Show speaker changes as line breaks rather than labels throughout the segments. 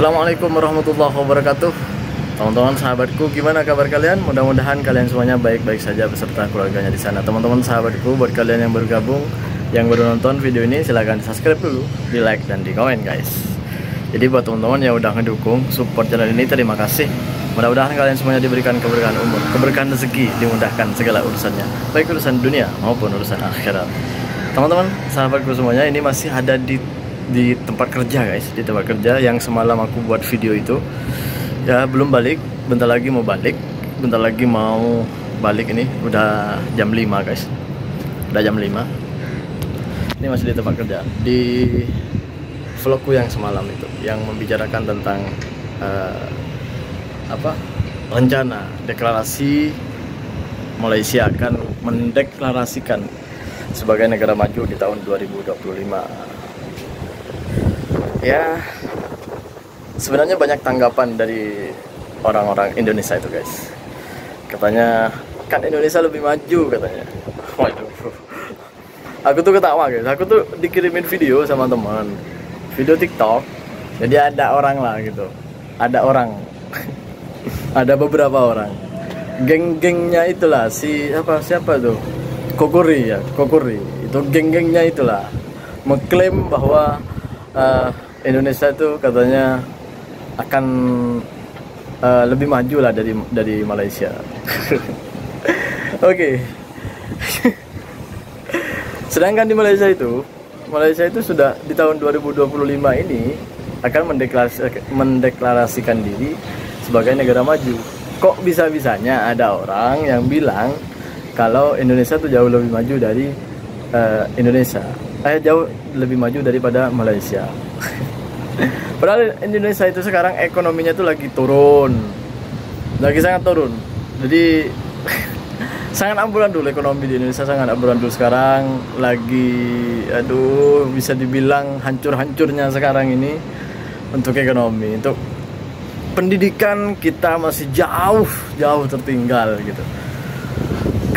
Assalamualaikum warahmatullahi wabarakatuh. Teman-teman sahabatku, gimana kabar kalian? Mudah-mudahan kalian semuanya baik-baik saja beserta keluarganya di sana. Teman-teman sahabatku, buat kalian yang bergabung, yang baru nonton video ini, silahkan di subscribe dulu, di like dan di komen guys. Jadi buat teman-teman yang udah ngedukung support channel ini, terima kasih. Mudah-mudahan kalian semuanya diberikan keberkahan umur, keberkahan rezeki, dimudahkan segala urusannya, baik urusan dunia maupun urusan akhirat. Teman-teman sahabatku semuanya, ini masih ada di tempat kerja guys, di tempat kerja yang semalam aku buat video itu. Ya belum balik, bentar lagi mau balik, bentar lagi mau balik. Ini udah jam 5 guys, udah jam 5. Ini masih di tempat kerja, di vlogku yang semalam itu, yang membicarakan tentang rencana deklarasi Malaysia akan mendeklarasikan sebagai negara maju di tahun 2025. Ya, sebenarnya banyak tanggapan dari orang-orang Indonesia itu guys. Katanya kan Indonesia lebih maju katanya. Waduh, aku tuh ketawa guys. Aku tuh dikirimin video sama teman, video TikTok. Jadi ada orang lah gitu, ada orang ada beberapa orang, geng-gengnya itulah, siapa tuh, Kokuri ya, Kokuri itu geng-gengnya itulah mengklaim bahwa Indonesia itu katanya akan lebih maju lah dari Malaysia. Oke. Sedangkan di Malaysia itu sudah di tahun 2025 ini akan mendeklarasikan diri sebagai negara maju. Kok bisa-bisanya ada orang yang bilang kalau Indonesia itu jauh lebih maju dari jauh lebih maju daripada Malaysia. Padahal Indonesia itu sekarang ekonominya tuh lagi turun, lagi sangat turun. Jadi sangat amburadul ekonomi di Indonesia, sangat amburadul sekarang. Lagi, aduh, bisa dibilang hancur-hancurnya sekarang ini untuk ekonomi. Untuk pendidikan kita masih jauh tertinggal gitu.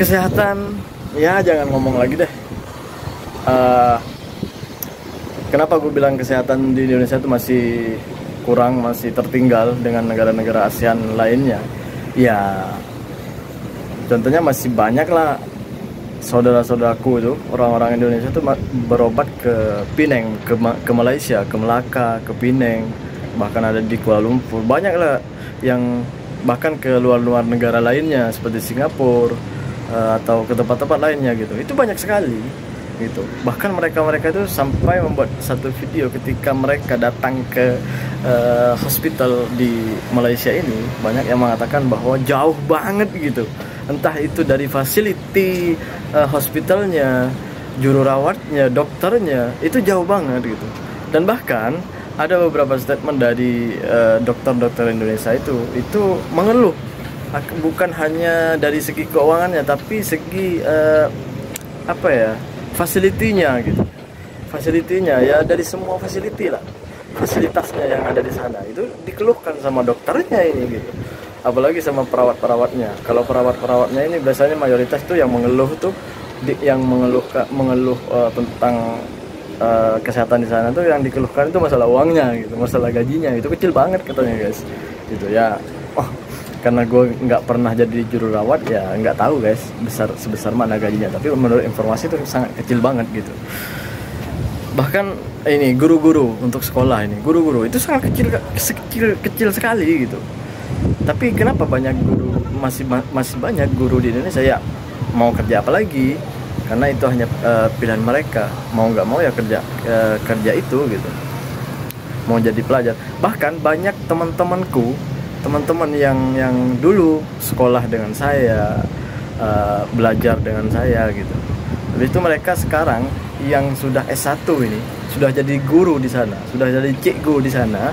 Kesehatan, ya jangan ngomong lagi deh. Kenapa gue bilang kesehatan di Indonesia itu masih kurang, masih tertinggal dengan negara-negara ASEAN lainnya? Ya, contohnya masih banyak lah saudara-saudaraku itu, orang-orang Indonesia itu berobat ke Penang, ke Malaysia, ke Melaka, ke Penang, bahkan ada di Kuala Lumpur. Banyak lah yang bahkan ke luar-luar negara lainnya seperti Singapura atau ke tempat-tempat lainnya gitu. Itu banyak sekali gitu. Bahkan mereka itu sampai membuat satu video ketika mereka datang ke hospital di Malaysia ini. Banyak yang mengatakan bahwa jauh banget gitu, entah itu dari fasiliti hospitalnya, juru rawatnya, dokternya, itu jauh banget gitu. Dan bahkan ada beberapa statement dari dokter-dokter Indonesia itu mengeluh, bukan hanya dari segi keuangannya, tapi segi fasilitinya gitu. Fasilitinya ya, dari semua fasiliti lah, fasilitasnya yang ada di sana itu dikeluhkan sama dokternya ini gitu. Apalagi sama perawat-perawatnya. Kalau perawat-perawatnya ini biasanya mayoritas tuh yang mengeluh tuh, yang mengeluh tentang kesehatan di sana tuh, yang dikeluhkan itu masalah uangnya gitu, masalah gajinya itu kecil banget katanya guys. Gitu ya. Karena gue nggak pernah jadi juru rawat, ya nggak tahu guys sebesar mana gajinya, tapi menurut informasi itu sangat kecil banget gitu. Bahkan ini guru-guru untuk sekolah, ini guru-guru itu sangat kecil sekali gitu. Tapi kenapa banyak guru, masih banyak guru di Indonesia? Ya mau kerja apa lagi, karena itu hanya pilihan mereka, mau nggak mau ya kerja itu gitu, mau jadi pelajar. Bahkan banyak teman-teman yang dulu sekolah dengan saya, belajar dengan saya gitu. Habis itu mereka sekarang yang sudah S1 ini, sudah jadi guru di sana, sudah jadi cikgu di sana,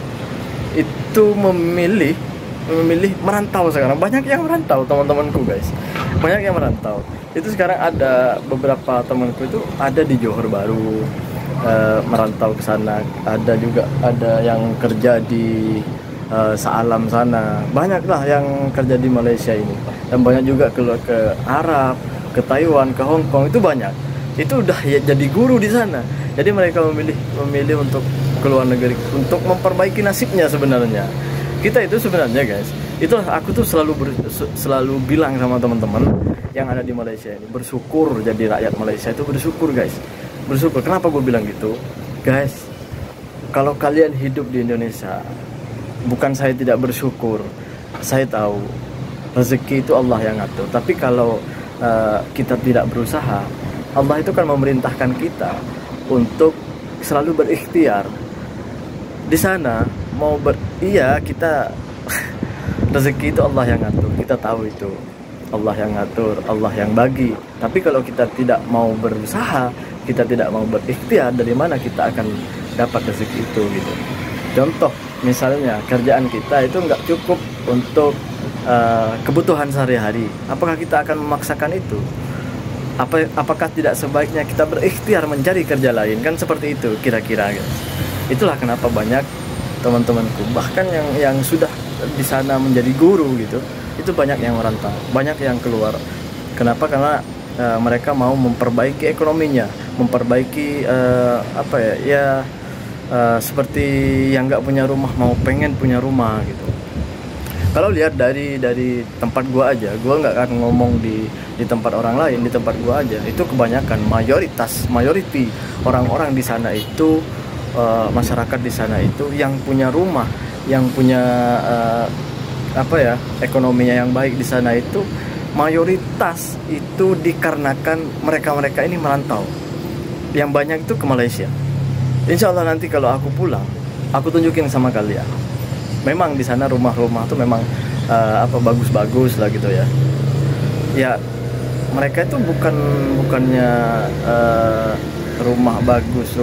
itu memilih merantau sekarang. Banyak yang merantau, teman-temanku guys. Banyak yang merantau. Itu sekarang ada beberapa temanku itu ada di Johor Bahru, merantau ke sana. Ada yang kerja di Saalam sana, banyaklah yang kerja di Malaysia ini, dan banyak juga keluar ke Arab, ke Taiwan, ke Hong Kong, itu banyak. Itu udah ya jadi guru di sana. Jadi mereka memilih untuk keluar negeri untuk memperbaiki nasibnya sebenarnya. Kita itu sebenarnya guys, itu aku tuh selalu bilang sama teman-teman yang ada di Malaysia ini, bersyukur jadi rakyat Malaysia itu, bersyukur guys, bersyukur. Kenapa gue bilang gitu guys? Kalau kalian hidup di Indonesia, bukan saya tidak bersyukur, saya tahu rezeki itu Allah yang ngatur. Tapi kalau kita tidak berusaha, Allah itu kan memerintahkan kita untuk selalu berikhtiar. Di sana iya kita rezeki itu Allah yang ngatur, kita tahu itu Allah yang ngatur, Allah yang bagi. Tapi kalau kita tidak mau berusaha, kita tidak mau berikhtiar, dari mana kita akan dapat rezeki itu gitu. Contoh misalnya kerjaan kita itu nggak cukup untuk kebutuhan sehari-hari, apakah kita akan memaksakan itu? Apakah tidak sebaiknya kita berikhtiar mencari kerja lain? Kan seperti itu kira-kira guys. Itulah kenapa banyak teman-temanku, bahkan yang sudah di sana menjadi guru gitu, itu banyak yang merantau, banyak yang keluar. Kenapa? Karena mereka mau memperbaiki ekonominya, memperbaiki seperti yang nggak punya rumah mau pengen punya rumah gitu. Kalau lihat dari tempat gua aja, gua nggak akan ngomong di tempat orang lain, di tempat gua aja, itu kebanyakan mayoriti orang-orang di sana itu, masyarakat di sana itu yang punya rumah, yang punya ekonominya yang baik di sana itu, mayoritas itu dikarenakan mereka ini merantau. Yang banyak itu ke Malaysia. Insya Allah nanti kalau aku pulang, aku tunjukin sama kalian. Memang di sana rumah-rumah tuh memang bagus-bagus lah gitu ya. Ya mereka itu bukannya rumah bagus,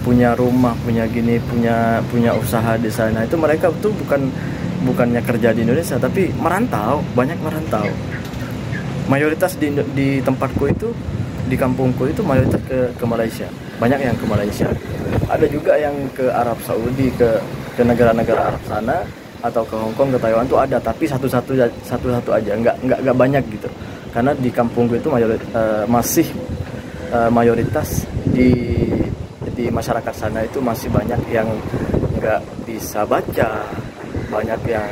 punya rumah, punya gini, punya usaha di sana. Itu mereka tuh bukannya kerja di Indonesia, tapi merantau, banyak merantau. Mayoritas di tempatku itu, di kampungku itu mayoritas ke Malaysia, banyak yang ke Malaysia. Ada juga yang ke Arab Saudi, ke negara-negara Arab sana, atau ke Hong Kong, ke Taiwan tuh ada, tapi satu-satu aja, nggak banyak gitu. Karena di kampungku itu masih mayoritas di masyarakat sana itu masih banyak yang nggak bisa baca, banyak yang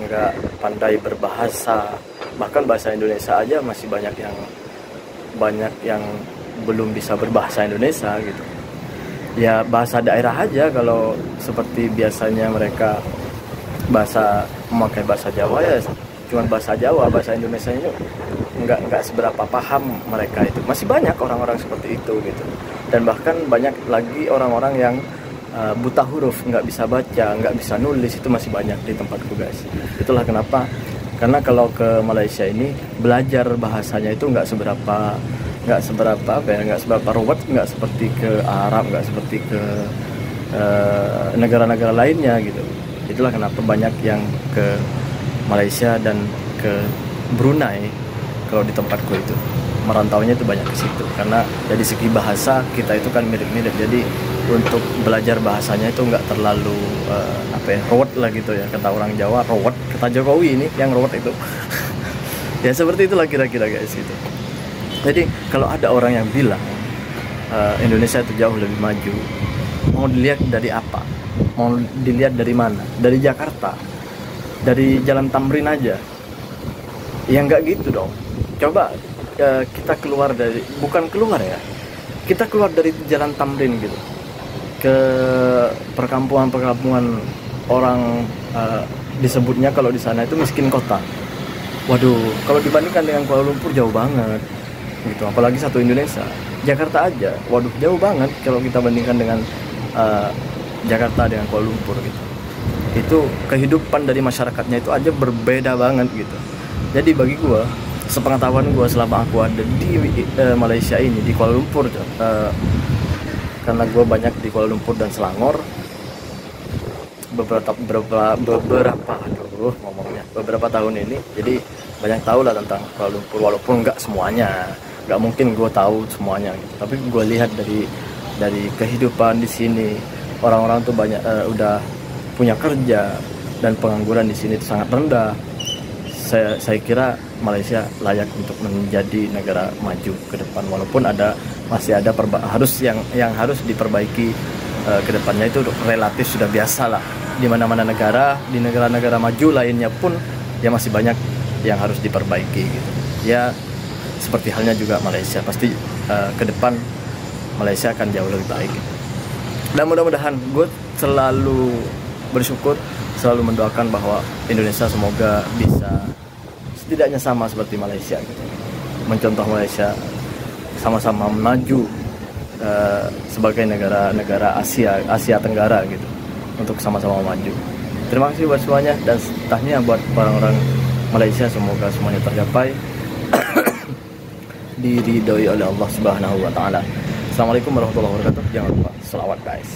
nggak pandai berbahasa, bahkan bahasa Indonesia aja masih banyak yang belum bisa berbahasa Indonesia gitu. Ya bahasa daerah aja, kalau seperti biasanya mereka memakai bahasa Jawa, ya cuma bahasa Jawa, bahasa Indonesia ini nggak seberapa paham mereka itu. Masih banyak orang-orang seperti itu gitu. Dan bahkan banyak lagi orang-orang yang buta huruf, nggak bisa baca, nggak bisa nulis, itu masih banyak di tempatku guys. Itulah kenapa, karena kalau ke Malaysia ini belajar bahasanya itu nggak seberapa ruwet, nggak seperti ke Arab, nggak seperti ke negara-negara lainnya gitu. Itulah kenapa banyak yang ke Malaysia dan ke Brunei. Kalau di tempatku itu merantaunya itu banyak ke situ, karena dari segi bahasa kita itu kan mirip-mirip, jadi untuk belajar bahasanya itu nggak terlalu ruwet lah gitu ya, kata orang Jawa ruwet, kata Jokowi ini yang ruwet itu. Ya seperti itulah kira-kira guys gitu. Jadi kalau ada orang yang bilang Indonesia itu jauh lebih maju, mau dilihat dari apa? Mau dilihat dari mana? Dari Jakarta, dari Jalan Tamrin aja? Ya nggak gitu dong. Coba kita keluar kita keluar dari Jalan Tamrin gitu, ke perkampungan orang, disebutnya kalau di sana itu miskin kota. Waduh, kalau dibandingkan dengan Kuala Lumpur jauh banget gitu, apalagi satu Indonesia. Jakarta aja, waduh jauh banget kalau kita bandingkan dengan Jakarta dengan Kuala Lumpur gitu. Itu kehidupan dari masyarakatnya itu aja berbeda banget gitu. Jadi bagi gue, sepengetahuan gue selama aku ada di Malaysia ini, di Kuala Lumpur, karena gue banyak di Kuala Lumpur dan Selangor, beberapa tahun ini, jadi banyak tahu lah tentang Kuala Lumpur, walaupun nggak semuanya, nggak mungkin gue tahu semuanya gitu. Tapi gue lihat dari kehidupan di sini, orang-orang tuh banyak udah punya kerja, dan pengangguran di sini itu sangat rendah. saya kira Malaysia layak untuk menjadi negara maju ke depan, walaupun masih ada yang harus diperbaiki ke depannya. Itu relatif sudah biasa lah di mana-mana negara, di negara-negara maju lainnya pun ya masih banyak yang harus diperbaiki gitu. Ya seperti halnya juga Malaysia, pasti ke depan Malaysia akan jauh lebih baik gitu. Dan mudah-mudahan gue selalu bersyukur, selalu mendoakan bahwa Indonesia semoga bisa setidaknya sama seperti Malaysia gitu. Mencontoh Malaysia, sama-sama maju sebagai negara-negara Asia Tenggara gitu, untuk sama-sama maju. Terima kasih buat semuanya, dan tahniah buat orang-orang Malaysia, semoga semuanya tercapai diridhoi oleh Allah Subhanahu wa taala. Assalamualaikum warahmatullahi wabarakatuh. Jangan lupa selawat guys.